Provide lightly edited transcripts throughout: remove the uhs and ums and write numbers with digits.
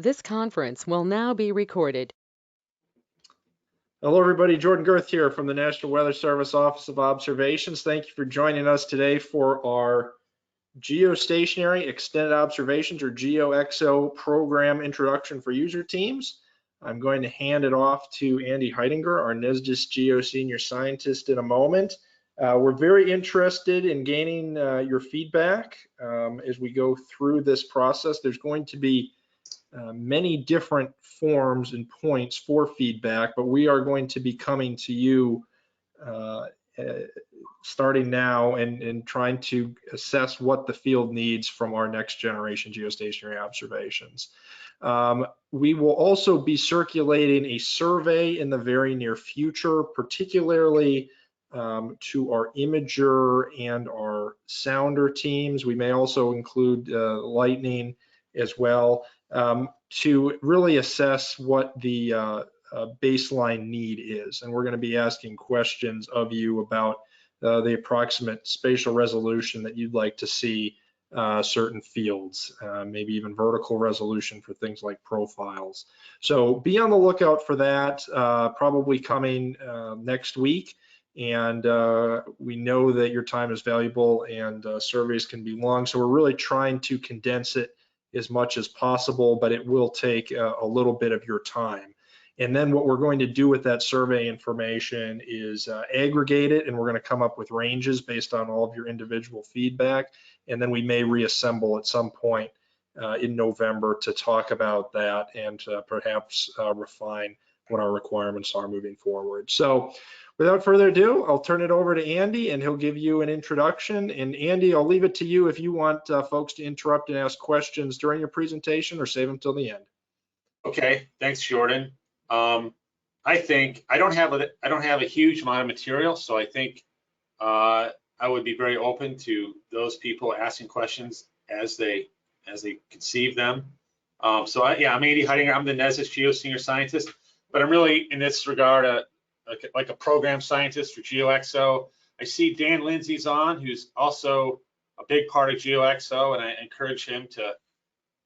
This conference will now be recorded. Hello, everybody. Jordan Girth here from the National Weather Service Office of Observations. Thank you for joining us today for our Geostationary Extended Observations, or GeoXO Program Introduction for User Teams. I'm going to hand it off to Andy Heidinger, our NWS Geo Senior Scientist, in a moment. We're very interested in gaining your feedback as we go through this process. There's going to be many different forms and points for feedback, but we are going to be coming to you starting now and trying to assess what the field needs from our next generation geostationary observations. We will also be circulating a survey in the very near future, particularly to our imager and our sounder teams. We may also include lightning as well, to really assess what the baseline need is. And we're going to be asking questions of you about the approximate spatial resolution that you'd like to see certain fields, maybe even vertical resolution for things like profiles. So be on the lookout for that, probably coming next week. And we know that your time is valuable and surveys can be long, so we're really trying to condense it as much as possible, but it will take a little bit of your time. And then what we're going to do with that survey information is aggregate it, and we're going to come up with ranges based on all of your individual feedback. And then we may reassemble at some point in November to talk about that and perhaps refine what our requirements are moving forward. So without further ado, I'll turn it over to Andy and he'll give you an introduction. And Andy, I'll leave it to you if you want folks to interrupt and ask questions during your presentation or save them till the end. Okay, thanks, Jordan. I think I don't have a huge amount of material, so I think I would be very open to those people asking questions as they conceive them. I'm Andy Heidinger. I'm the NWS Geo Senior Scientist, but I'm really in this regard like a program scientist for GeoXO. I see Dan Lindsay's on, who's also a big part of GeoXO, and I encourage him to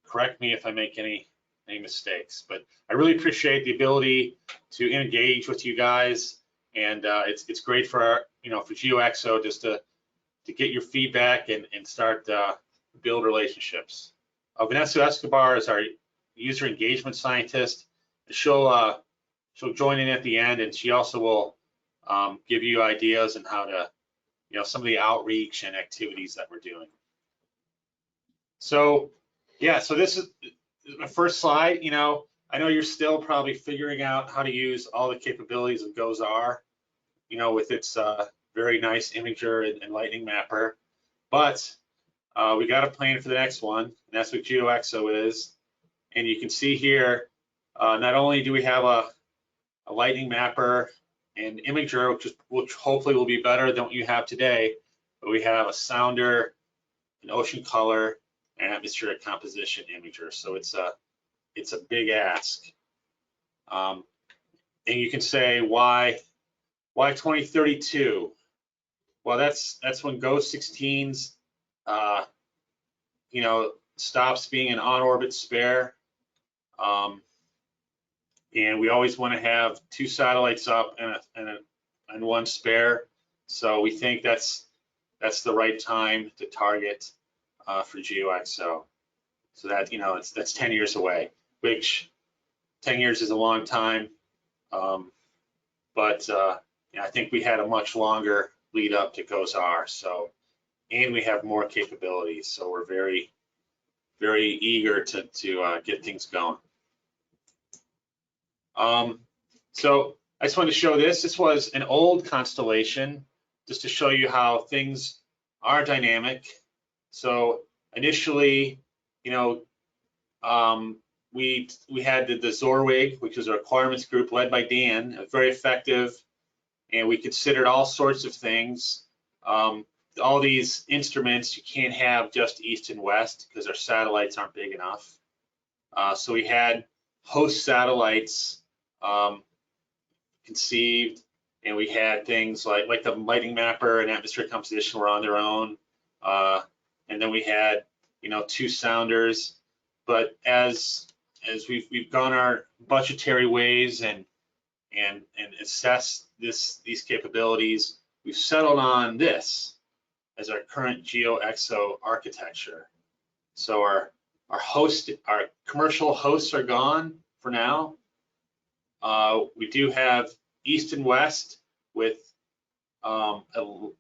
correct me if I make any mistakes. But I really appreciate the ability to engage with you guys, and it's great for for GeoXO just to get your feedback and start build relationships. Vanessa Escobar is our user engagement scientist. She'll join in at the end, and she also will give you ideas on how to, some of the outreach and activities that we're doing. So, yeah, so this is my first slide. I know you're still probably figuring out how to use all the capabilities of GOES-R, with its very nice imager and lightning mapper. But we got a plan for the next one, and that's what GeoXO is. And you can see here, not only do we have a lightning mapper and imager, which hopefully will be better than what you have today, but we have a sounder, an ocean color, and atmospheric composition imager. So it's a big ask. And you can say why 2032? Well, that's when GOES 16's stops being an on-orbit spare. And we always want to have 2 satellites up and 1 spare. So we think that's the right time to target for GeoXO. So that that's 10 years away, which 10 years is a long time. But I think we had a much longer lead up to GOES-R. So, and we have more capabilities. So we're very, very eager to get things going. So I just wanted to show this. This was an old constellation, just to show you how things are dynamic. So initially, we had the Zorwig, which was a requirements group led by Dan, very effective, and we considered all sorts of things. All these instruments, you can't have just east and west because our satellites aren't big enough. So we had host satellites conceived, and we had things like the lightning mapper and atmospheric composition were on their own, and then we had 2 sounders. But as as we've gone our budgetary ways and assessed these capabilities, we've settled on this as our current GeoXO architecture. So our commercial hosts are gone for now. We do have east and west with an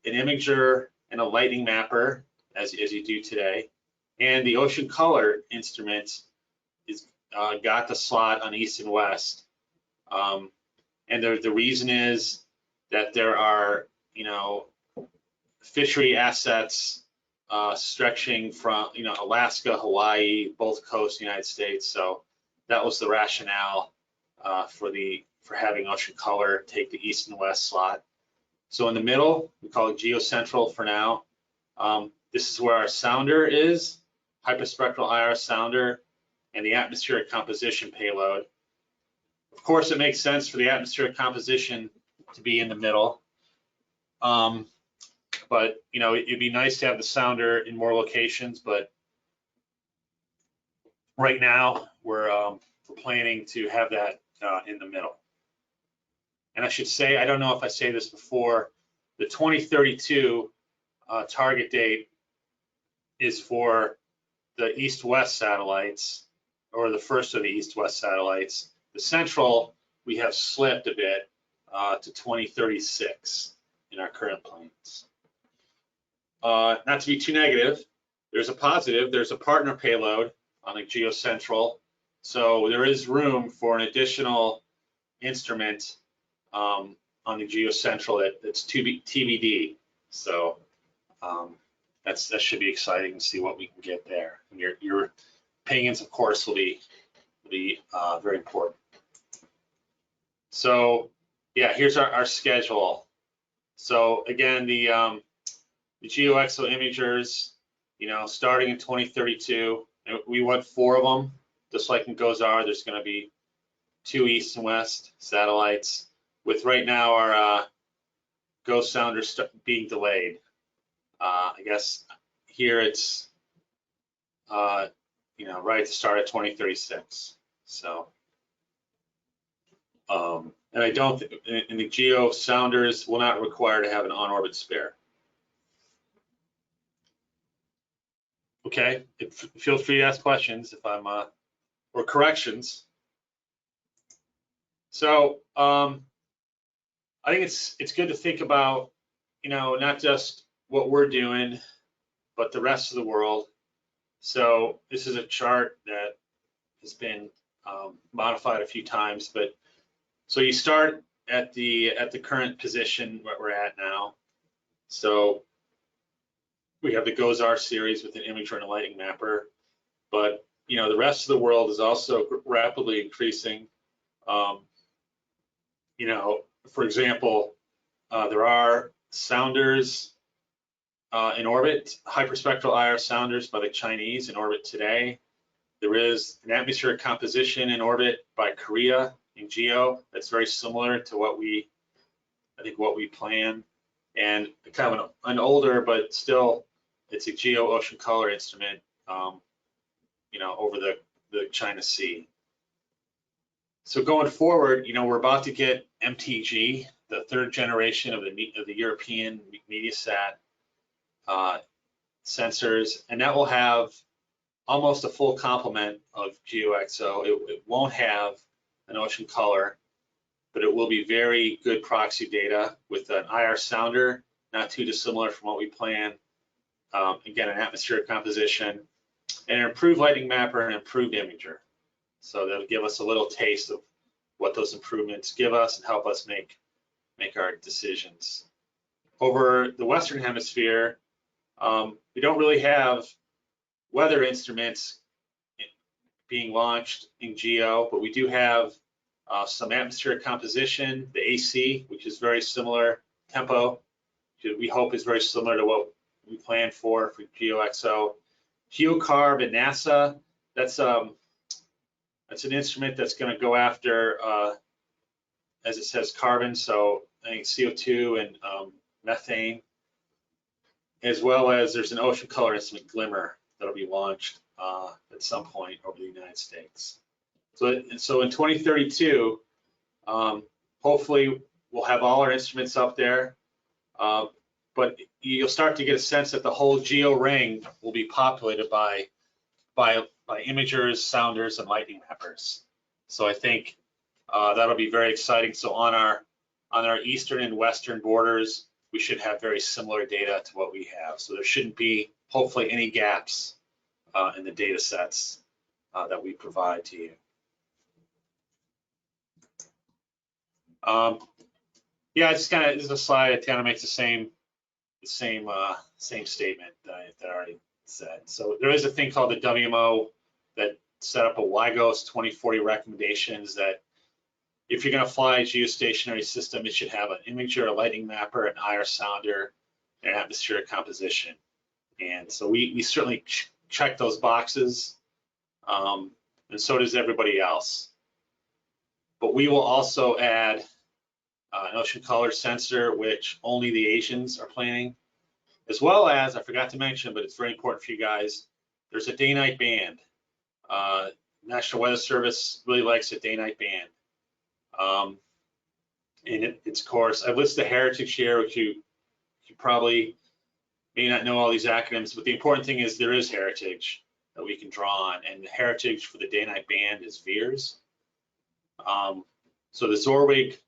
imager and a lighting mapper, as you do today, and the ocean color instrument is got the slot on east and west. And the reason is that there are, fishery assets stretching from, Alaska, Hawaii, both coasts of the United States. So that was the rationale for having ocean color take the east and west slot. So in the middle, we call it GeoCentral for now. This is where our sounder is, hyperspectral IR sounder, and the atmospheric composition payload. Of course, it makes sense for the atmospheric composition to be in the middle. But it'd be nice to have the sounder in more locations, but right now we're planning to have that in the middle. And I should say, I don't know if I say this before, the 2032 target date is for the east-west satellites, or the first of the east-west satellites. The central, we have slipped a bit to 2036 in our current plans. Not to be too negative, there's a positive. There's a partner payload on the GeoCentral, so there is room for an additional instrument on the GeoCentral that's TBD. So that should be exciting to see what we can get there. And your opinions, of course, will be very important. So yeah, here's our schedule. So again, the GeoXO imagers, starting in 2032, we want 4 of them, just like in GOES-R. There's going to be 2 east and west satellites. With right now our GOES sounder being delayed. I guess here it's right at the start of 2036. So and I don't and the GEO sounders will not require to have an on-orbit spare. Okay, feel free to ask questions if I'm or corrections. So I think it's good to think about not just what we're doing, but the rest of the world. So this is a chart that has been modified a few times, but so you start at the current position where we're at now. So we have the GOES-R series with an imager and a lighting mapper, but the rest of the world is also rapidly increasing. For example, there are sounders in orbit, hyperspectral IR sounders by the Chinese in orbit today. There is an atmospheric composition in orbit by Korea in GEO that's very similar to what we plan, and kind of an older, but still it's a GEO ocean color instrument, over the China Sea. So going forward, we're about to get MTG, the 3rd generation of the European MediaSat sensors, and that will have almost a full complement of GeoXO. It won't have an ocean color, but it will be very good proxy data with an IR sounder, not too dissimilar from what we plan. Again, an atmospheric composition, and an improved lighting mapper and improved imager. So that'll give us a little taste of what those improvements give us and help us make our decisions. Over the Western Hemisphere, we don't really have weather instruments being launched in GEO, but we do have some atmospheric composition, the AC, which is very similar, tempo, we hope is very similar to what we plan for GeoXO. GeoCarb and NASA, that's an instrument that's going to go after, as it says, carbon, so I think CO2 and methane, as well as there's an ocean color instrument, Glimmer, that'll be launched at some point over the United States. So in 2032, hopefully we'll have all our instruments up there, but you'll start to get a sense that the whole geo ring will be populated by imagers, sounders, and lightning mappers. So I think that'll be very exciting. So on our eastern and western borders, we should have very similar data to what we have. So there shouldn't be, hopefully, any gaps in the data sets that we provide to you. Yeah, it's kind of, this is a slide that kind of makes the same statement that I already said. So there is a thing called the WMO that set up a WIGOS 2040 recommendations that if you're going to fly a geostationary system, it should have an imager, a lightning mapper, an IR sounder, and atmospheric composition. And so we certainly check those boxes, and so does everybody else. But we will also add an ocean color sensor, which only the Asians are planning, as well as, I forgot to mention, but it's very important for you guys, there's a day-night band. National Weather Service really likes a day-night band. And its course, I've listed the heritage here, which you probably may not know all these acronyms, but the important thing is there is heritage that we can draw on, and the heritage for the day-night band is VEERS. So the Zorwig,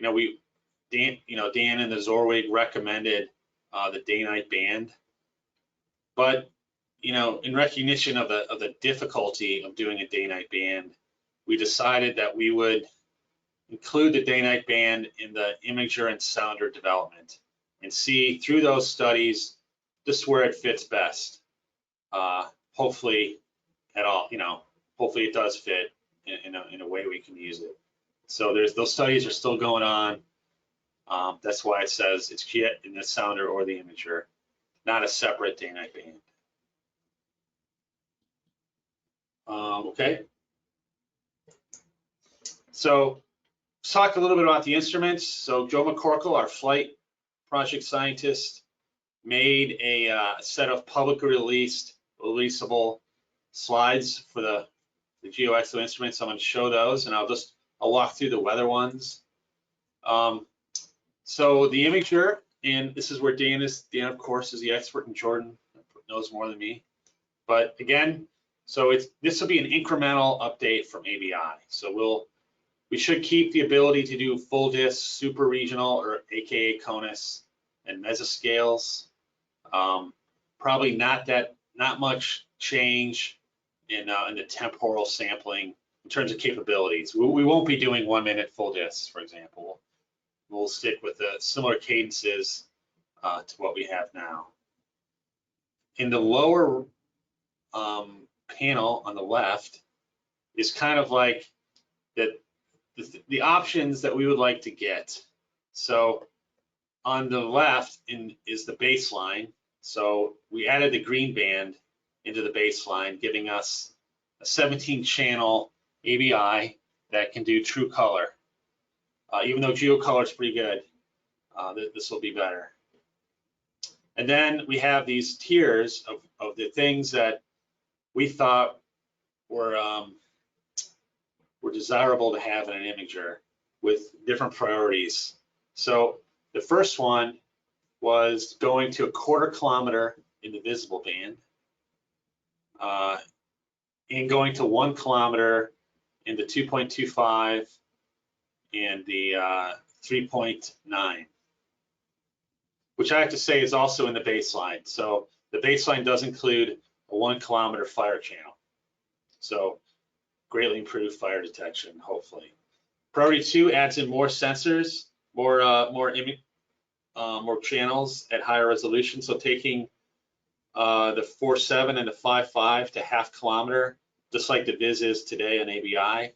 Dan and the Zorwig recommended the day-night band, but in recognition of the difficulty of doing a day-night band, we decided that we would include the day-night band in the imager and sounder development and see through those studies just where it fits best. Hopefully at all, hopefully it does fit in a way we can use it. So those studies are still going on. That's why it says it's in the sounder or the imager, not a separate day-night band. Okay. So let's talk a little bit about the instruments. So Joe McCorkle, our flight project scientist, made a set of publicly releasable slides for the GeoXO instruments. I'm going to show those, and I'll walk through the weather ones. So the imager, and this is where Dan is. Dan, of course, is the expert, and Jordan knows more than me. But again, so this will be an incremental update from ABI. So we should keep the ability to do full disk, super regional, or AKA CONUS, and mesoscales. Probably not much change in the temporal sampling in terms of capabilities. We won't be doing 1 minute full disks, for example. We'll stick with the similar cadences to what we have now. In the lower panel on the left is kind of like the options that we would like to get. So on the left is the baseline. So we added the green band into the baseline, giving us a 17-channel ABI that can do true color. Even though GeoColor is pretty good, this will be better. And then we have these tiers of the things that we thought were desirable to have in an imager with different priorities. So the first one was going to 1/4 kilometer in the visible band, and going to 1 kilometer in the 2.25 and the 3.9, which I have to say is also in the baseline. So the baseline does include a 1 kilometer fire channel. So greatly improved fire detection, hopefully. Priority 2 adds in more sensors, more channels at higher resolution. So taking the 4.7 and the 5.5 to 1/2 kilometer, just like the Viz is today on ABI,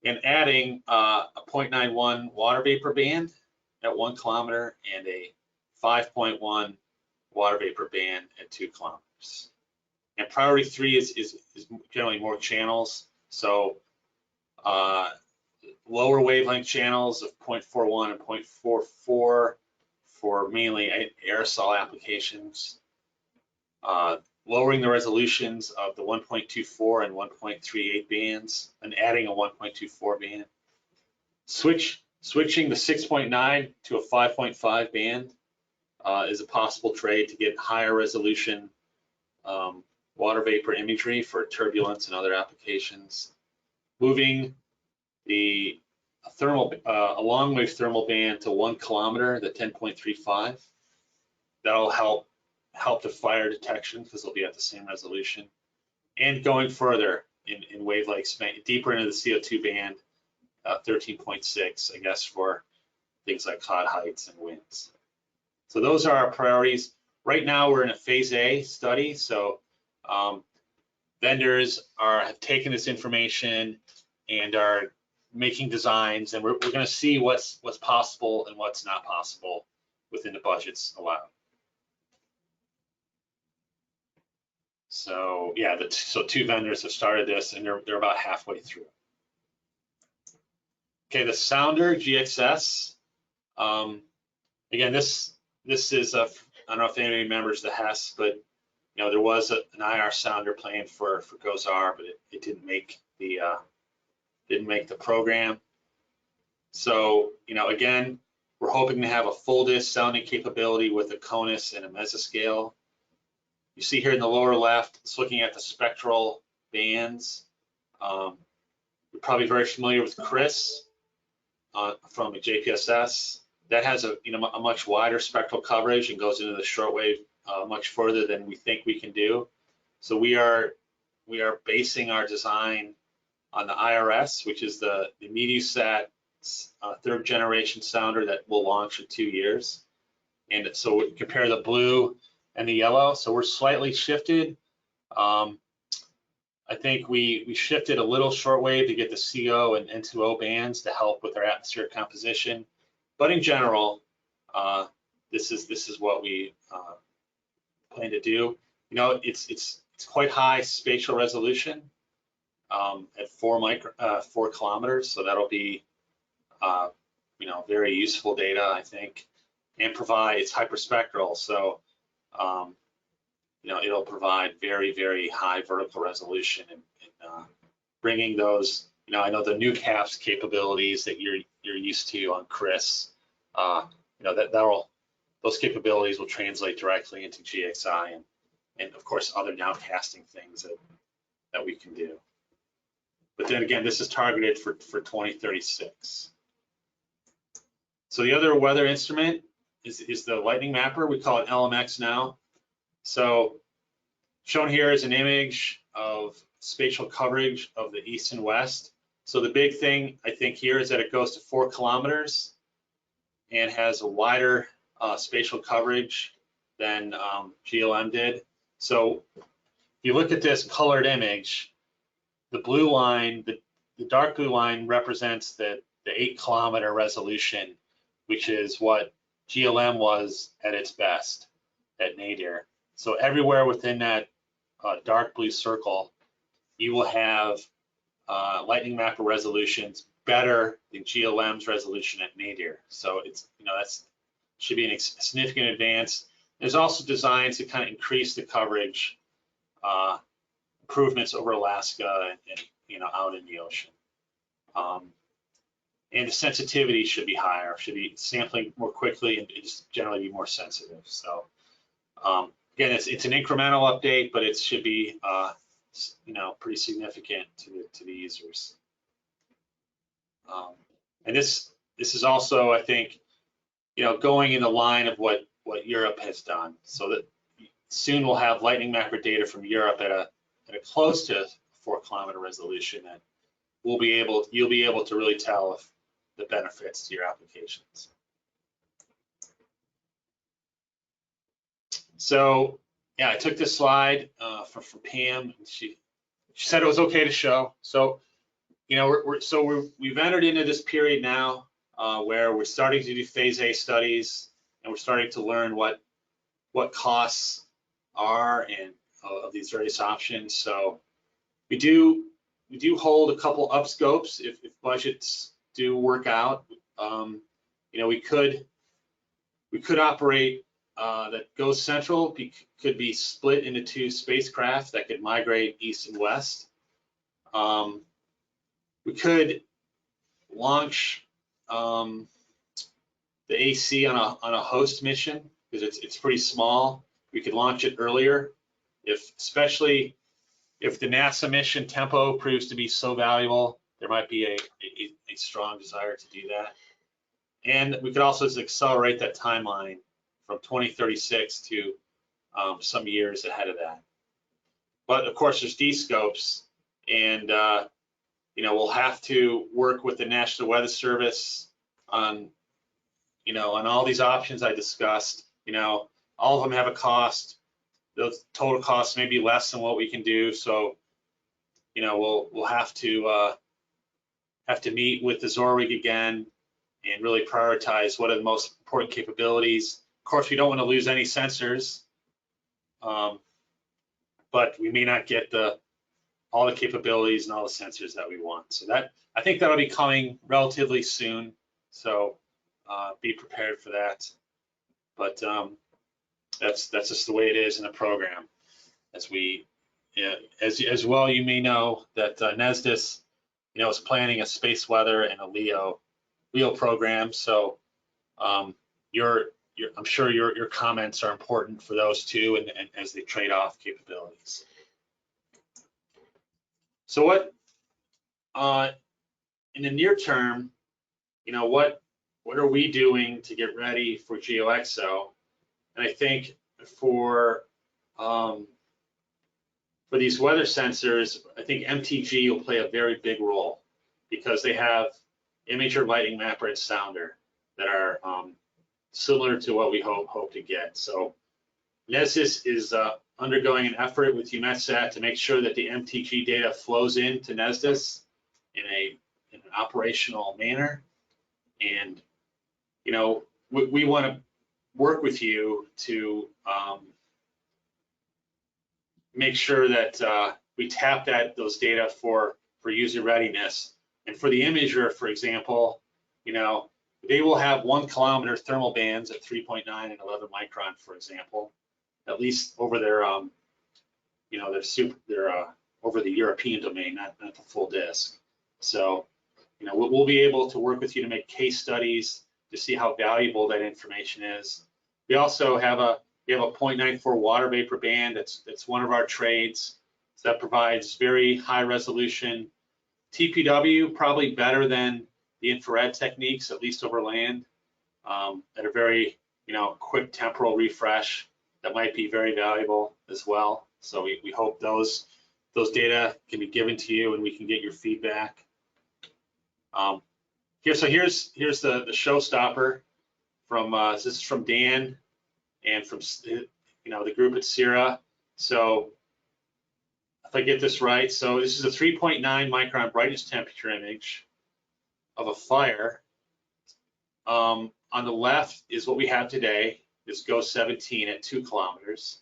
and adding a 0.91 water vapor band at 1 kilometer and a 5.1 water vapor band at 2 kilometers. And priority 3 is generally more channels. So lower wavelength channels of 0.41 and 0.44 for mainly aerosol applications. lowering the resolutions of the 1.24 and 1.38 bands and adding a 1.24 band. Switching the 6.9 to a 5.5 band is a possible trade to get higher resolution water vapor imagery for turbulence and other applications. Moving the thermal, a long wave thermal band to 1 kilometer, the 10.35, that'll help the fire detection because they'll be at the same resolution. And going further in wavelengths, deeper into the CO2 band, 13.6, I guess, for things like cloud heights and winds. So those are our priorities. Right now we're in a phase A study, so vendors have taken this information and are making designs, and we're going to see what's possible and what's not possible within the budgets allowed. So yeah, so 2 vendors have started this, and they're about halfway through. Okay, the sounder GXS. Again, this is I don't know if anybody remembers the HES, but you know, there was an IR sounder planned for GOES-R, but it didn't make the program. So, you know, again, we're hoping to have a full disk sounding capability with a CONUS and a mesoscale. You see here in the lower left, it's looking at the spectral bands. You're probably very familiar with CRIS from a JPSS. That has a much wider spectral coverage and goes into the shortwave much further than we think we can do. So we are basing our design on the IRS, which is the MeteoSat 3rd generation sounder that will launch in 2 years. And so we compare the blue and the yellow. So we're slightly shifted. I think we shifted a little shortwave to get the CO and N2O bands to help with our atmospheric composition. But in general, this is what we plan to do. You know, it's quite high spatial resolution at 4 kilometers, so that'll be you know, very useful data, I think, and it's hyperspectral, so you know, it'll provide very, very high vertical resolution and bringing those, you know, I know the new CAPS capabilities that you're used to on CRIS, you know, those capabilities will translate directly into GXI and of course other nowcasting things that we can do. But then again, this is targeted for 2036. So the other weather instrument is the lightning mapper. We call it LMX now. So shown here is an image of spatial coverage of the east and west. So the big thing I think here is that it goes to 4 kilometers and has a wider spatial coverage than GLM did. So if you look at this colored image, the blue line, the dark blue line represents the 8 kilometer resolution, which is what GLM was at its best at nadir. So everywhere within that dark blue circle, you will have lightning mapper resolutions better than GLM's resolution at nadir. So it's, you know, that's should be a significant advance. There's also designs to kind of increase the coverage, improvements over Alaska and you know, out in the ocean. And the sensitivity should be higher, should be sampling more quickly and just generally be more sensitive. So again, it's an incremental update, but it should be you know, pretty significant to the users. And this is also, I think, you know, going in the line of what Europe has done. So that soon we'll have lightning mapper data from Europe at a close to 4 kilometer resolution, and you'll be able to really tell if the benefits to your applications. So yeah, I took this slide from Pam. And she said it was okay to show. So you know, we've entered into this period now where we're starting to do phase A studies, and we're starting to learn what costs are and of these various options. So we do hold a couple up scopes if budgets do work out. You know, we could operate that goes central could be split into 2 spacecraft that could migrate east and west. We could launch the AC on a host mission because it's pretty small. We could launch it earlier, especially if the NASA mission tempo proves to be so valuable. There might be a strong desire to do that. And we could also just accelerate that timeline from 2036 to some years ahead of that. But of course, there's D-scopes, and we'll have to work with the National Weather Service on all these options I discussed. All of them have a cost. The total cost may be less than what we can do. So, we'll have to meet with the Zorwig again and really prioritize what are the most important capabilities. Of course, we don't want to lose any sensors, but we may not get all the capabilities and all the sensors that we want. So I think that'll be coming relatively soon. So be prepared for that. But that's just the way it is in the program. As well, you may know that NESDIS, is planning a space weather and a LEO program. So I'm sure your comments are important for those two, and as they trade off capabilities. So what in the near term, what are we doing to get ready for GeoXO? And I think for these weather sensors, I think MTG will play a very big role because they have imager, lighting mapper, and sounder that are similar to what we hope to get. So NESDIS is undergoing an effort with EUMETSAT to make sure that the MTG data flows into NESDIS in an operational manner. And we want to work with you to make sure that we tap those data for user readiness. And for the imager, for example, they will have 1 kilometer thermal bands at 3.9 and 11 micron, for example, at least over their over the European domain, not the full disk. So we'll be able to work with you to make case studies to see how valuable that information is. We also have a 0.94 water vapor band. That's one of our trades. So that provides very high resolution TPW, probably better than the infrared techniques, at least over land, at a very quick temporal refresh. That might be very valuable as well. So we hope those data can be given to you and we can get your feedback. Here's the showstopper from this is from Dan and from the group at Sierra. So if I get this right, so this is a 3.9 micron brightness temperature image of a fire. On the left is what we have today, this GO17 at 2 kilometers.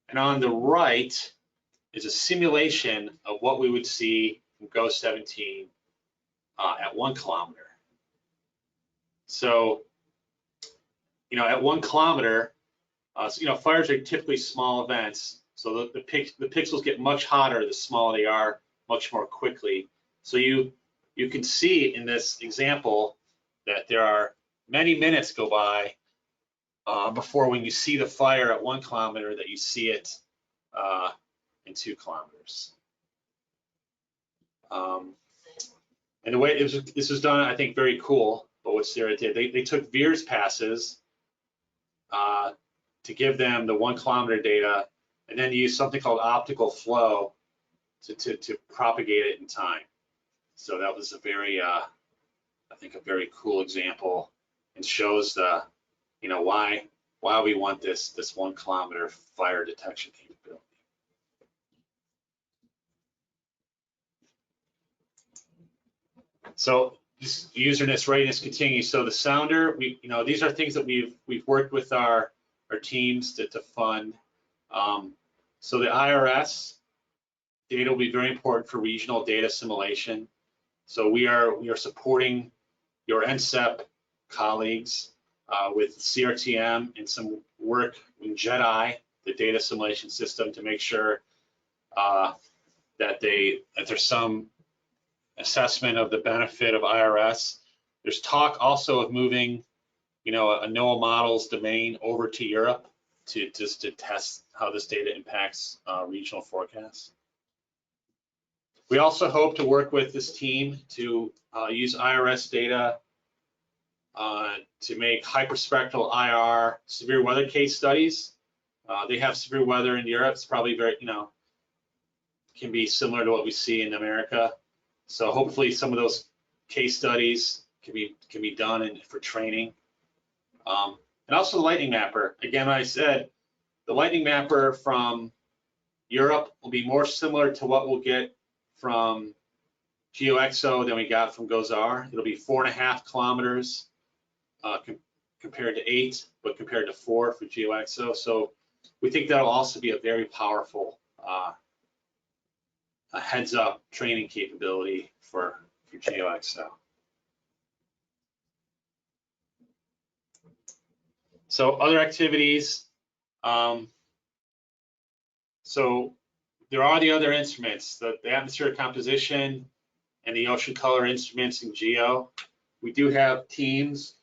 And on the right is a simulation of what we would see from GO17 at 1 kilometer. So, at 1 kilometer, fires are typically small events. So the pixels get much hotter the smaller they are, much more quickly. So you can see in this example that there are many minutes go by before when you see the fire at 1 kilometer that you see it in 2 kilometers. And the way this was done, I think, very cool. But what Sierra did, they took VIIRS passes to give them the 1 kilometer data, and then use something called optical flow to propagate it in time. So that was a very, I think, a very cool example, and shows the, why we want this 1 kilometer fire detection capability. So this userness readiness continues. So the sounder, these are things that we've worked with our teams to fund. So the IRS data will be very important for regional data assimilation. So we are supporting your NCEP colleagues with CRTM and some work in JEDI, the data assimilation system, to make sure that there's some assessment of the benefit of IRS. There's talk also of moving, a NOAA models domain over to Europe to test how this data impacts regional forecasts. We also hope to work with this team to use IRS data to make hyperspectral IR severe weather case studies. They have severe weather in Europe. It's probably very, can be similar to what we see in America. So hopefully some of those case studies can be done for training. And also the lightning mapper. Again, I said the lightning mapper from Europe will be more similar to what we'll get from GeoXO than we got from GOES-R. It'll be 4.5 kilometers compared to 8, but compared to 4 for GeoXO. So we think that'll also be a very powerful a heads-up training capability for GeoXO. So other activities. So there are the other instruments, the atmospheric composition and the ocean color instruments in GEO. We do have teams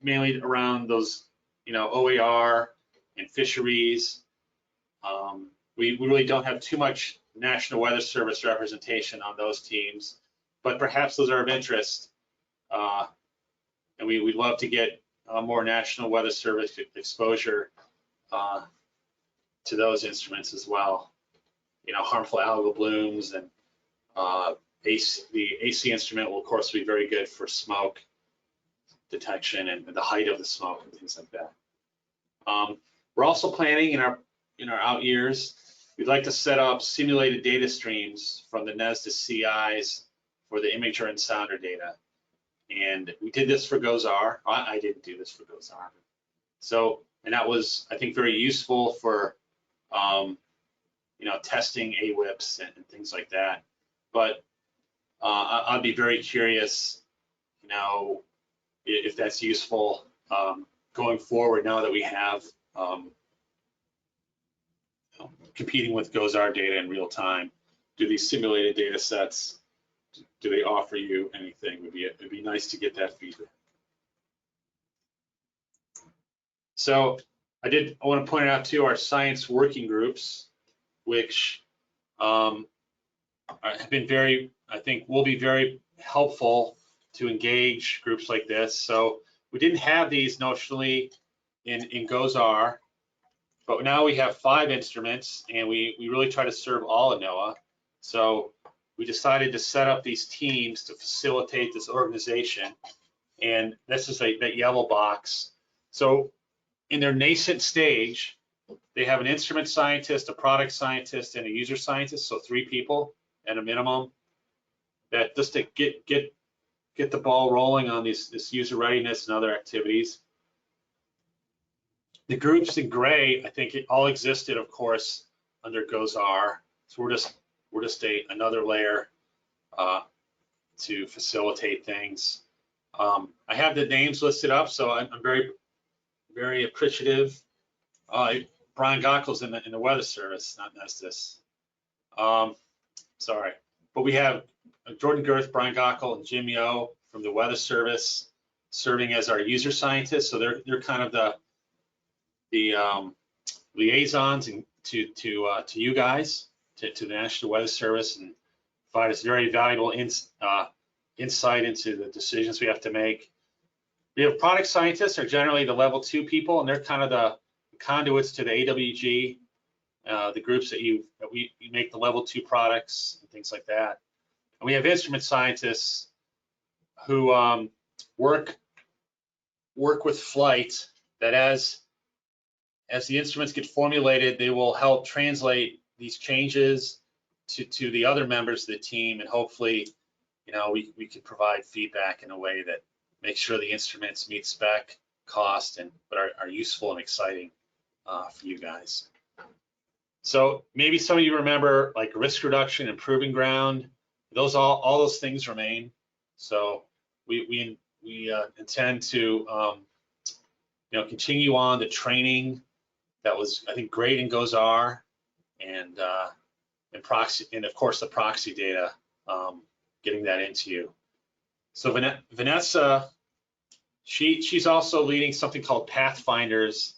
mainly around those, OAR and fisheries. We really don't have too much National Weather Service representation on those teams, but perhaps those are of interest. And we'd love to get more National Weather Service exposure to those instruments as well. Harmful algal blooms, and the AC instrument will of course be very good for smoke detection and the height of the smoke and things like that. We're also planning in our out years, we'd like to set up simulated data streams from the NES CIs for the imager and sounder data. And we did this for GOES-R. I didn't do this for GOES-R. So, and that was, I think, very useful for, testing AWIPs and things like that. But I'd be very curious, if that's useful going forward now that we have competing with GOES-R data in real time. Do these simulated data sets, do they offer you anything? It'd be nice to get that feedback. So I want to point out too our science working groups, which have been very, I think will be very helpful to engage groups like this. So we didn't have these notionally in GOES-R, but now we have 5 instruments, and we really try to serve all of NOAA. So we decided to set up these teams to facilitate this organization. And this is that yellow box. So in their nascent stage, they have an instrument scientist, a product scientist, and a user scientist. So 3 people at a minimum, that just to get the ball rolling on this user readiness and other activities. The groups in gray, I think it all existed, of course, under GOES-R. So we're just another layer to facilitate things. I have the names listed up, so I'm very, very appreciative. Brian Gockel's in the Weather Service, not Nestis. Sorry, but we have Jordan Girth, Brian Gockel, and Jim Yo from the Weather Service serving as our user scientists. So they're kind of the liaisons to you guys, to the National Weather Service, and provide us very valuable insight into the decisions we have to make. We have product scientists are generally the level 2 people, and they're kind of the conduits to the AWG, the groups that you make the level 2 products and things like that. And we have instrument scientists who work with flight, that as the instruments get formulated, they will help translate these changes to the other members of the team, and hopefully, we can provide feedback in a way that makes sure the instruments meet spec, cost, but are useful and exciting for you guys. So maybe some of you remember like risk reduction and proving ground. All those things remain. So we intend to continue on the training that was, I think, great in GOZAR, and proxy, and of course the proxy data, getting that into you. So Vanessa, she's also leading something called Pathfinders,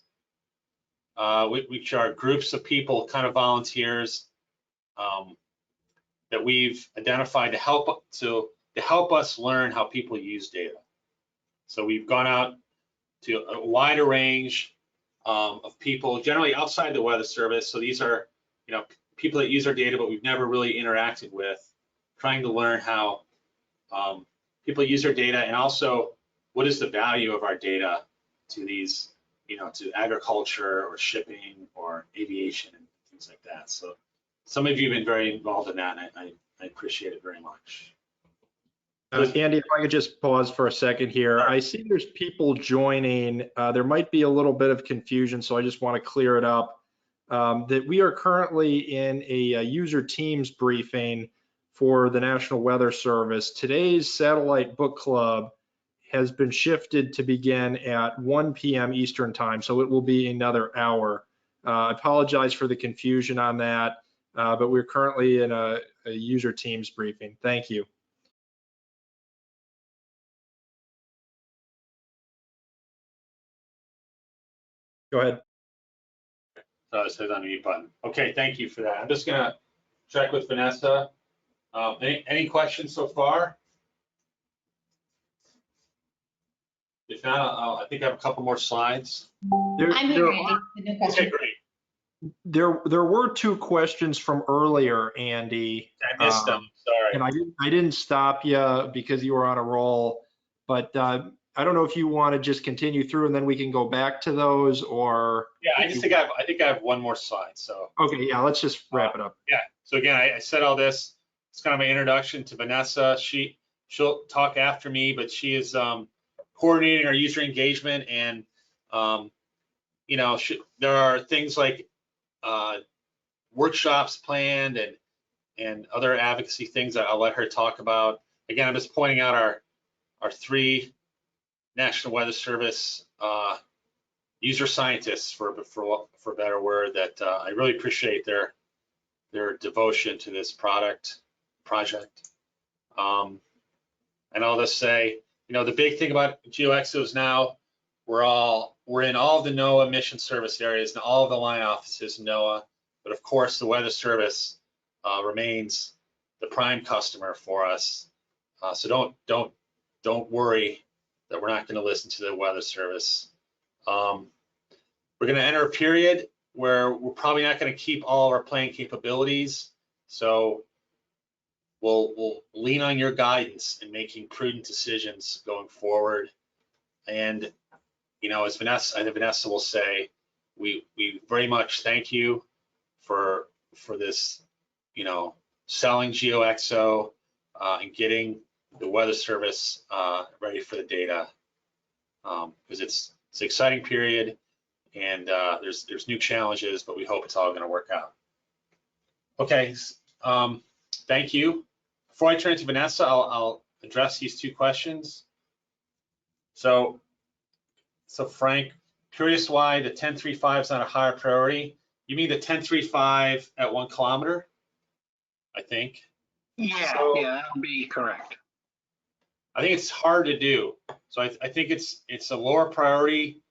which are groups of people, kind of volunteers, that we've identified to help us learn how people use data. So we've gone out to a wider range of people, generally outside the Weather Service. So these are, people that use our data, but we've never really interacted with, trying to learn how people use our data, and also what is the value of our data to these, to agriculture or shipping or aviation and things like that. So some of you have been very involved in that, and I appreciate it very much. Andy, if I could just pause for a second here. I see there's people joining. There might be a little bit of confusion, so I just want to clear it up. That we are currently in a user teams briefing for the National Weather Service. Today's satellite book club has been shifted to begin at 1 p.m. Eastern time, so it will be another hour. I apologize for the confusion on that, but we're currently in a user teams briefing. Thank you. Go ahead. It says on the mute button. Okay, thank you for that. I'm just gonna check with Vanessa. Any questions so far? If not, I think I have a couple more slides. I'm here, Andy. No question. Okay, great. There were two questions from earlier, Andy. I missed them. Sorry. And I didn't stop you because you were on a roll, but I don't know if you want to just continue through and then we can go back to those, or. Yeah, I think I have one more slide. So. Okay, yeah, let's just wrap it up. Yeah. So again, I said all this. It's kind of an introduction to Vanessa. She'll talk after me, but she is coordinating our user engagement, and there are things like workshops planned and other advocacy things that I'll let her talk about. Again, I'm just pointing out our 3 National Weather Service user scientists, for a better word, that I really appreciate their devotion to this project. And I'll just say, the big thing about GeoXO is now we're in all of the NOAA mission service areas and all of the line offices in NOAA, but of course the Weather Service remains the prime customer for us. So don't worry that we're not going to listen to the Weather Service. We're going to enter a period where we're probably not going to keep all of our planned capabilities. So we'll lean on your guidance in making prudent decisions going forward. And, as Vanessa will say, we very much thank you for this, selling GeoXO and getting the Weather Service ready for the data, because it's an exciting period, and there's new challenges, but we hope it's all going to work out. Okay, thank you. Before I turn to Vanessa, I'll address these 2 questions. So Frank, curious why the 1035 is not a higher priority. You mean the 1035 at 1 kilometer, I think? Yeah, yeah, that would be correct. I think it's hard to do. So I think it's a lower priority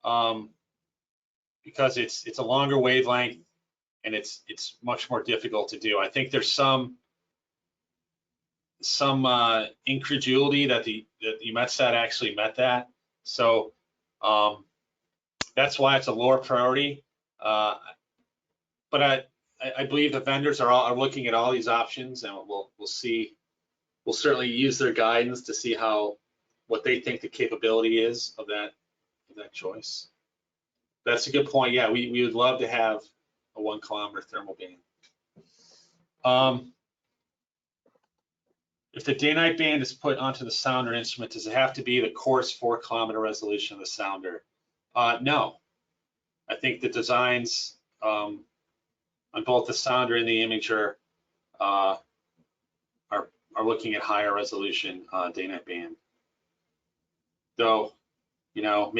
because it's a longer wavelength, and it's much more difficult to do. I think there's some incredulity that the EUMETSAT actually met that. So that's why it's a lower priority. But I believe the vendors are looking at all these options, and we'll see. We'll certainly use their guidance to see what they think the capability is of that choice. That's a good point. Yeah, we would love to have a 1 kilometer thermal band. If the day-night band is put onto the sounder instrument, does it have to be the coarse 4 kilometer resolution of the sounder? No. I think the designs on both the sounder and the imager are looking at higher resolution day-night band. though, you know,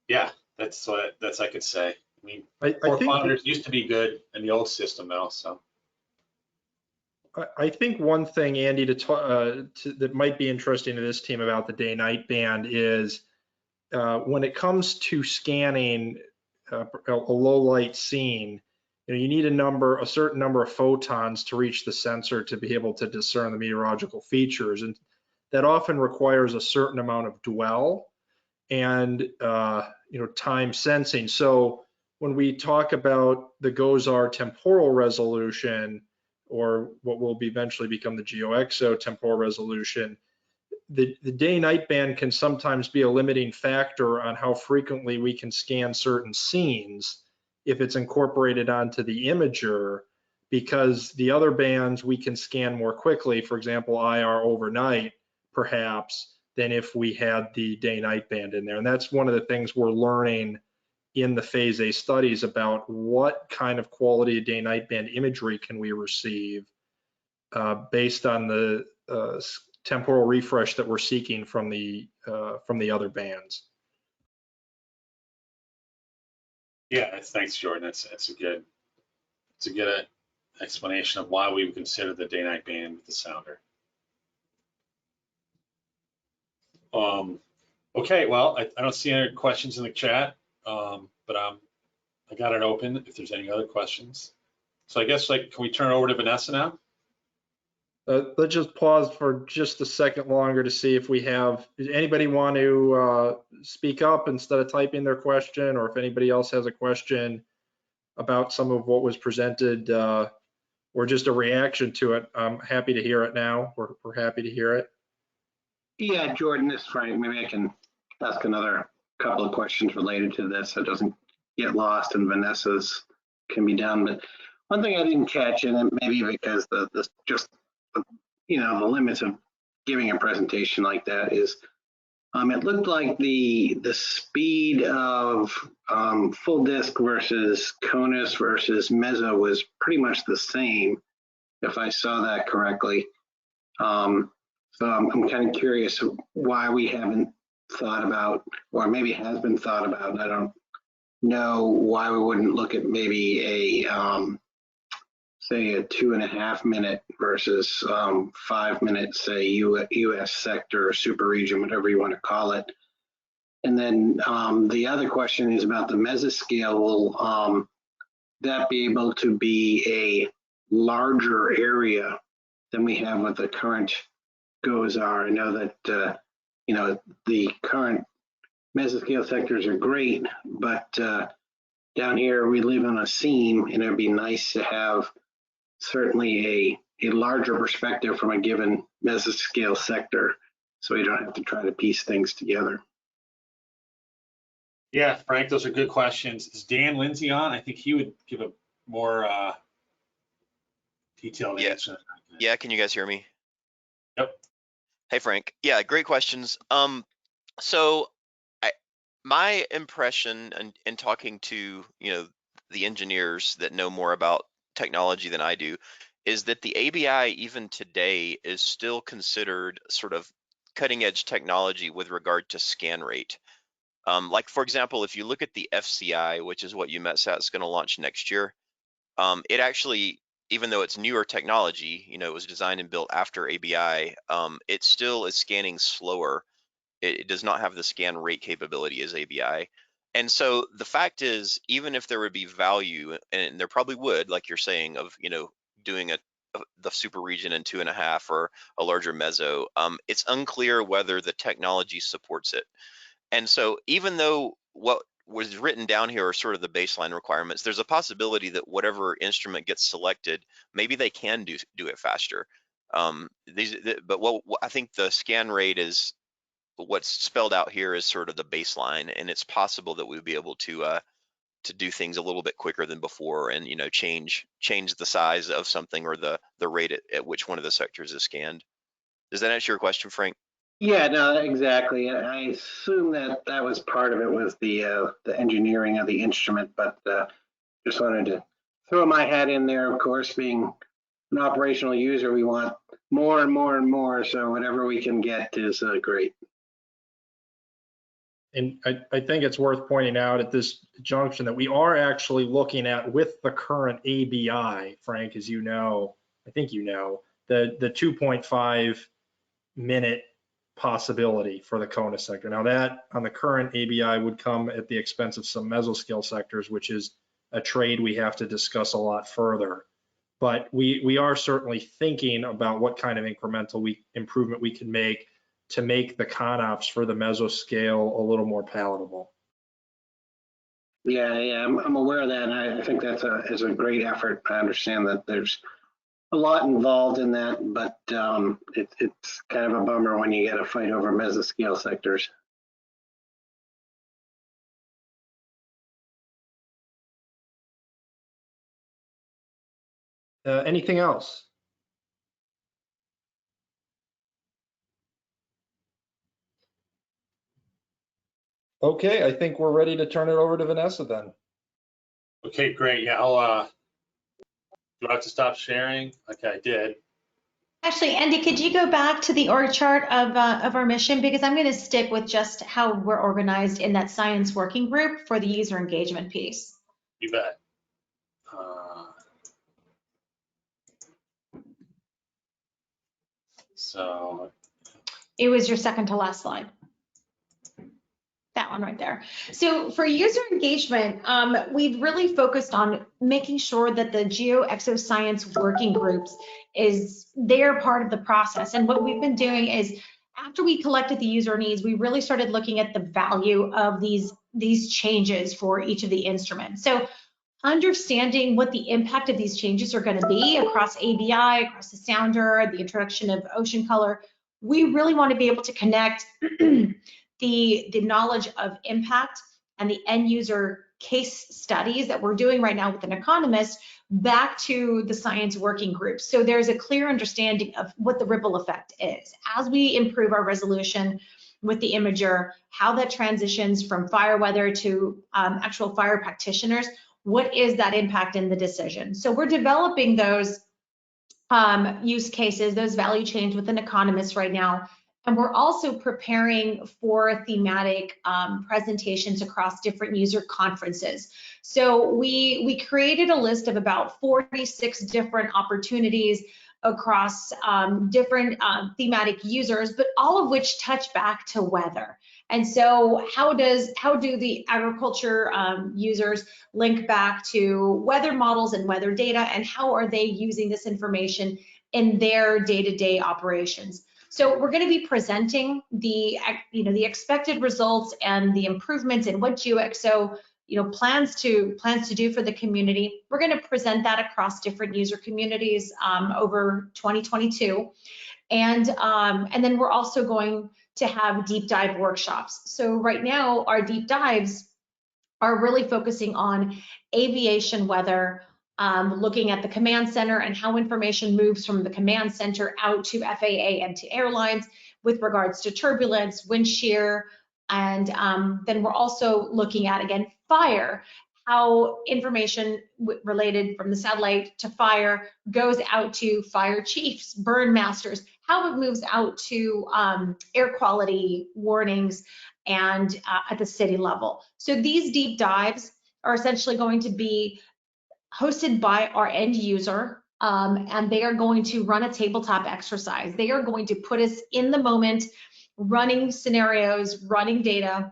yeah, that's what I could say. I mean, I port think monitors used to be good in the old system though, so. I think one thing, Andy, that might be interesting to this team about the day-night band is when it comes to scanning a low light scene, you know, you need a certain number of photons to reach the sensor to be able to discern the meteorological features, and that often requires a certain amount of dwell and you know, time sensing. So when we talk about the GOES-R temporal resolution, or what will eventually become the GeoXO temporal resolution, the day-night band can sometimes be a limiting factor on how frequently we can scan certain scenes if it's incorporated onto the imager, because the other bands we can scan more quickly, for example, IR overnight, perhaps, than if we had the day-night band in there. And that's one of the things we're learning in the phase A studies about what kind of quality day-night band imagery can we receive based on the temporal refresh that we're seeking from the other bands. Yeah, thanks, Jordan. That's a good explanation of why we would consider the day-night band with the sounder. Okay, well, I don't see any questions in the chat, but I got it open if there's any other questions. So I guess, like, can we turn it over to Vanessa now? Let's just pause for just a second longer to see if we have, does anybody want to speak up instead of typing their question, or if anybody else has a question about some of what was presented or just a reaction to it. I'm happy to hear it now. We're happy to hear it. Yeah, Jordan, this is Frank. Maybe I can ask another couple of questions related to this so it doesn't get lost and Vanessa's can be done. But one thing I didn't catch, and it maybe because you know, the limits of giving a presentation like that is, it looked like the speed of full disk versus CONUS versus meso was pretty much the same, if I saw that correctly. So I'm kind of curious why we haven't thought about, or maybe has been thought about, I don't know why we wouldn't look at maybe a, say a 2.5 minute versus 5 minutes, say US sector or super region, whatever you want to call it. And then the other question is about the mesoscale. Will that be able to be a larger area than we have with the current GOES-R? I know that you know, the current mesoscale sectors are great, but down here we live on a seam, and it'd be nice to have certainly a larger perspective from a given mesoscale sector, so we don't have to try to piece things together. Yeah, Frank, those are good questions. Is Dan Lindsay on? I think he would give a more detailed answer. Yeah, can you guys hear me? Yep. Hey, Frank. Yeah, great questions. So my impression in talking to, you know, the engineers that know more about technology than I do is that the ABI even today is still considered sort of cutting edge technology with regard to scan rate. Like, for example, if you look at the FCI, which is what EUMETSAT is going to launch next year, it actually, even though it's newer technology, you know, it was designed and built after ABI, it still is scanning slower. It does not have the scan rate capability as ABI. And so the fact is, even if there would be value, and there probably would, like you're saying, of, you know, doing the super region in 2.5 or a larger meso, it's unclear whether the technology supports it. And so even though what was written down here are sort of the baseline requirements, there's a possibility that whatever instrument gets selected, maybe they can do it faster. But what I think the scan rate is, what's spelled out here is sort of the baseline, and it's possible that we'd be able to do things a little bit quicker than before, and, you know, change the size of something or the rate at which one of the sectors is scanned. Does that answer your question, Frank? Yeah, no, exactly. I assume that that was part of it, was the engineering of the instrument, but just wanted to throw my hat in there. Of course, being an operational user, we want more and more and more. So whatever we can get is great. And I think it's worth pointing out at this junction that we are actually looking at, with the current ABI, Frank, as you know, I think you know, the 2.5 minute possibility for the CONA sector. Now that on the current ABI would come at the expense of some mesoscale sectors, which is a trade we have to discuss a lot further. But we are certainly thinking about what kind of incremental improvement we can make to make the CONOPS for the mesoscale a little more palatable. Yeah, I'm aware of that, and I think that's a great effort. I understand that there's a lot involved in that, but it's kind of a bummer when you get a fight over mesoscale sectors. Anything else? Okay, I think we're ready to turn it over to Vanessa then. Okay, great. Yeah, do I have to stop sharing? Okay, I did. Actually, Andy, could you go back to the org chart of our mission? Because I'm going to stick with just how we're organized in that science working group for the user engagement piece. You bet. So it was your second to last slide. That one right there. So for user engagement, we've really focused on making sure that the GeoXO science working groups they're part of the process. And what we've been doing is, after we collected the user needs, we really started looking at the value of these changes for each of the instruments. So understanding what the impact of these changes are going to be across ABI, across the sounder, the introduction of ocean color, we really want to be able to connect the knowledge of impact and the end user case studies that we're doing right now with an economist back to the science working group. So there's a clear understanding of what the ripple effect is. As we improve our resolution with the imager, how that transitions from fire weather to actual fire practitioners, what is that impact in the decision? So we're developing those use cases, those value chains with an economist right now. And we're also preparing for thematic presentations across different user conferences. So we created a list of about 46 different opportunities across different thematic users, but all of which touch back to weather. And so how do the agriculture users link back to weather models and weather data, and how are they using this information in their day-to-day operations? So we're going to be presenting the expected results and the improvements in what GeoXO plans to do for the community. We're going to present that across different user communities over 2022, and then we're also going to have deep dive workshops. So right now our deep dives are really focusing on aviation weather, looking at the command center and how information moves from the command center out to FAA and to airlines with regards to turbulence, wind shear, and then we're also looking at, again, fire, how information related from the satellite to fire goes out to fire chiefs, burn masters, how it moves out to air quality warnings and at the city level. So these deep dives are essentially going to be hosted by our end user, and they are going to run a tabletop exercise. They are going to put us in the moment, running scenarios, running data,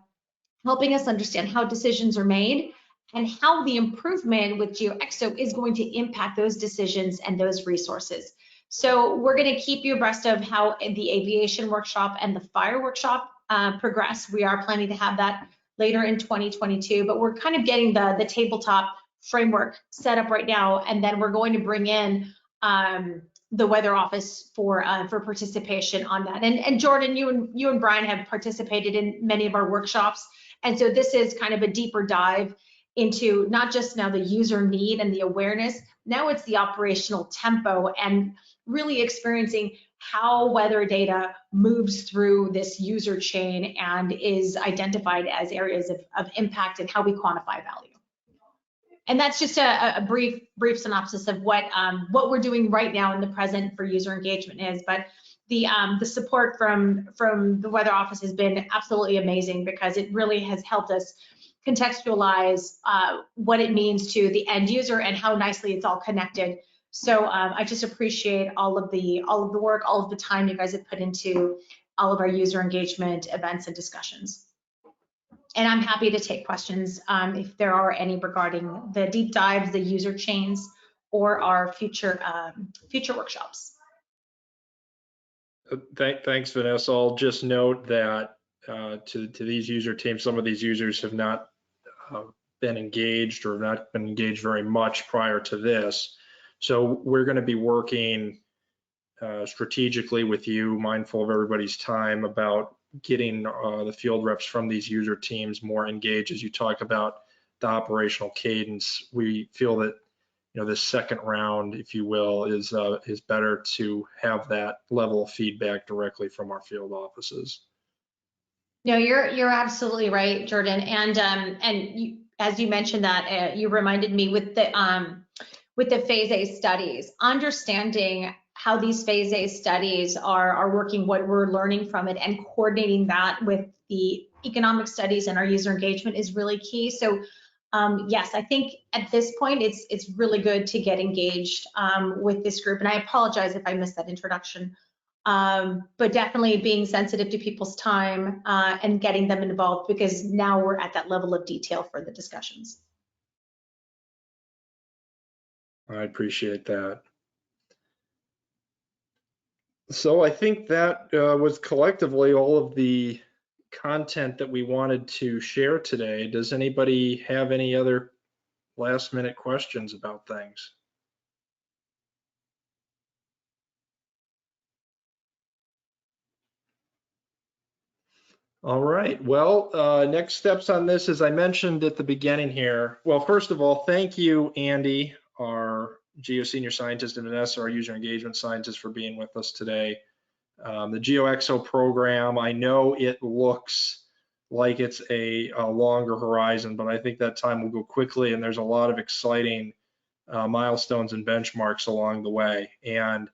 helping us understand how decisions are made and how the improvement with GeoXO is going to impact those decisions and those resources. So we're going to keep you abreast of how the aviation workshop and the fire workshop progress. We are planning to have that later in 2022, but we're kind of getting the tabletop framework set up right now, and then we're going to bring in the weather office for participation on that. And Jordan, you and Brian have participated in many of our workshops, and so this is kind of a deeper dive into not just now the user need and the awareness, now it's the operational tempo and really experiencing how weather data moves through this user chain and is identified as areas of impact and how we quantify value. And that's just a brief synopsis of what we're doing right now in the present for user engagement is. But the support from the weather office has been absolutely amazing, because it really has helped us contextualize what it means to the end user and how nicely it's all connected. So I just appreciate all of the work, all of the time you guys have put into all of our user engagement events and discussions. And I'm happy to take questions if there are any regarding the deep dives, the user chains, or our future workshops. Thanks, Vanessa. I'll just note that to these user teams, some of these users have not been engaged or not been engaged very much prior to this. So we're going to be working strategically with you, mindful of everybody's time, about getting the field reps from these user teams more engaged. As you talk about the operational cadence, we feel that this second round, if you will, is better to have that level of feedback directly from our field offices. No, you're absolutely right, Jordan. And you, as you mentioned that, you reminded me with the phase A studies, understanding how these phase A studies are working, what we're learning from it, and coordinating that with the economic studies and our user engagement is really key. So yes, I think at this point it's really good to get engaged with this group. And I apologize if I missed that introduction, but definitely being sensitive to people's time and getting them involved, because now we're at that level of detail for the discussions. I appreciate that. So I think that was collectively all of the content that we wanted to share today. Does anybody have any other last minute questions about things? All right, well, next steps on this, as I mentioned at the beginning here. Well, first of all, thank you, Andy, our Geo Senior Scientist, and Vanessa, our User Engagement Scientist, for being with us today. The GeoXO program, I know it looks like it's a longer horizon, but I think that time will go quickly, and there's a lot of exciting milestones and benchmarks along the way. And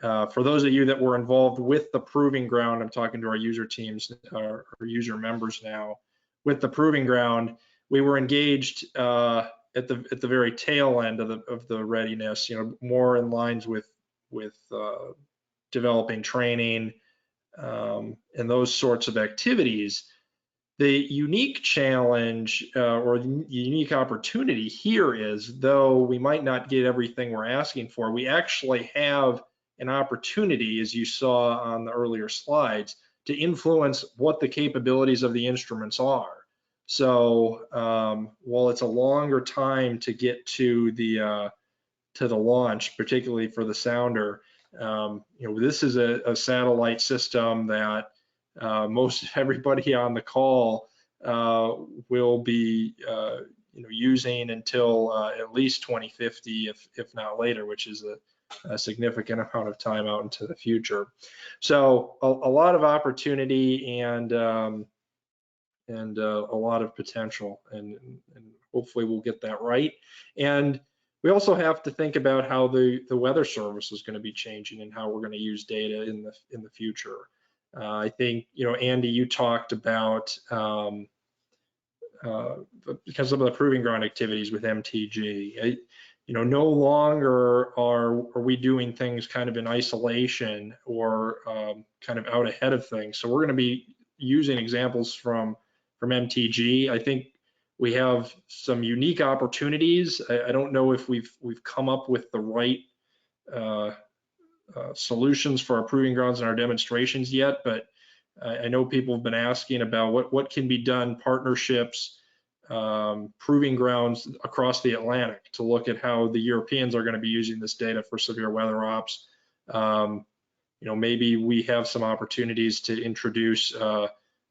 for those of you that were involved with the proving ground, I'm talking to our user teams, our user members now, with the proving ground, we were engaged at the very tail end of the readiness, more in lines with developing training and those sorts of activities. The unique challenge or the unique opportunity here is, though we might not get everything we're asking for, we actually have an opportunity, as you saw on the earlier slides, to influence what the capabilities of the instruments are. So while it's a longer time to get to the launch, particularly for the sounder, this is a satellite system that most everybody on the call will be using until at least 2050, if not later, which is a significant amount of time out into the future. So a lot of opportunity and a lot of potential, and hopefully we'll get that right. And we also have to think about how the weather service is going to be changing and how we're going to use data in the future. I think, Andy, you talked about because of the proving ground activities with MTG. No longer are we doing things kind of in isolation or kind of out ahead of things. So we're going to be using examples from MTG. I think we have some unique opportunities. I don't know if we've come up with the right solutions for our proving grounds and our demonstrations yet, but I know people have been asking about what can be done, partnerships, proving grounds across the Atlantic, to look at how the Europeans are going to be using this data for severe weather ops. Maybe we have some opportunities to introduce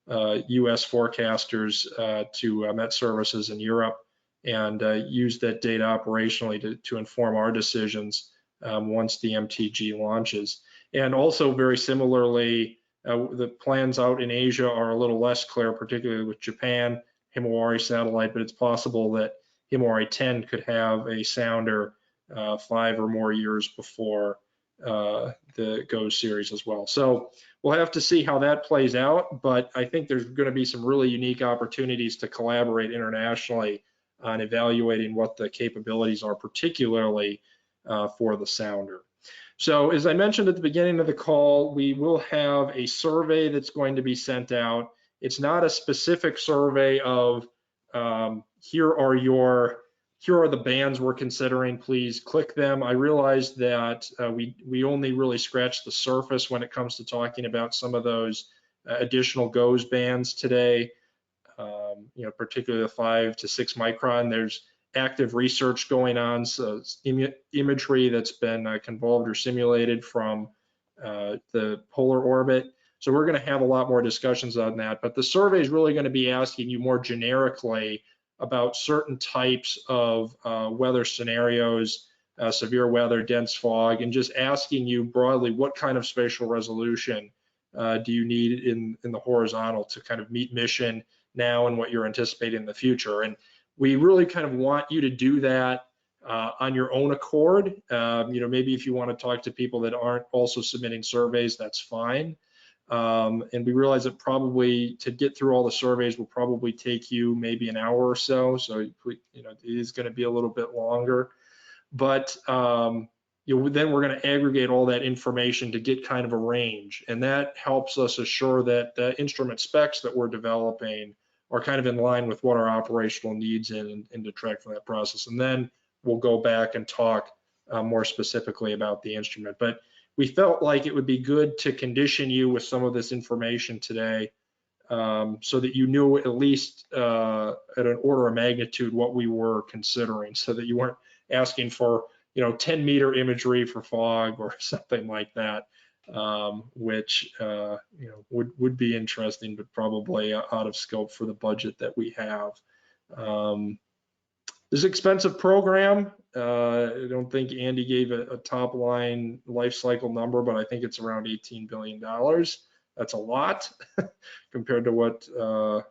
US forecasters to Met Services in Europe and use that data operationally to inform our decisions once the MTG launches. And also, very similarly, the plans out in Asia are a little less clear, particularly with Japan, Himawari satellite, but it's possible that Himawari 10 could have a sounder 5 or more years before the GO series as well. So we'll have to see how that plays out, but I think there's going to be some really unique opportunities to collaborate internationally on evaluating what the capabilities are, particularly for the sounder. So as I mentioned at the beginning of the call, we will have a survey that's going to be sent out. It's not a specific survey of here are the bands we're considering, please click them. I realize that we only really scratched the surface when it comes to talking about some of those additional GOES bands today, particularly the 5 to 6 micron. There's active research going on, so imagery that's been convolved or simulated from the polar orbit. So we're going to have a lot more discussions on that, but the survey is really going to be asking you more generically about certain types of weather scenarios, severe weather, dense fog, and just asking you broadly what kind of spatial resolution do you need in the horizontal to kind of meet mission now and what you're anticipating in the future. And we really kind of want you to do that on your own accord. Maybe if you want to talk to people that aren't also submitting surveys, that's fine. And we realize that probably to get through all the surveys will probably take you maybe an hour or so. So it is going to be a little bit longer. But then we're going to aggregate all that information to get kind of a range, and that helps us assure that the instrument specs that we're developing are kind of in line with what our operational needs and to track from that process. And then we'll go back and talk more specifically about the instrument. But we felt like it would be good to condition you with some of this information today so that you knew at least at an order of magnitude what we were considering, so that you weren't asking for 10-meter imagery for fog or something like that, which would be interesting, but probably out of scope for the budget that we have. This expensive program, I don't think Andy gave a top line life cycle number, but I think it's around $18 billion. That's a lot compared to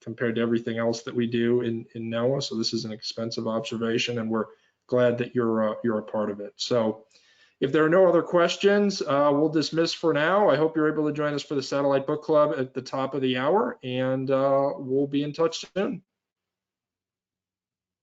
compared to everything else that we do in NOAA. So this is an expensive observation, and we're glad that you're a part of it. So if there are no other questions, we'll dismiss for now. I hope you're able to join us for the Satellite Book Club at the top of the hour, and we'll be in touch soon.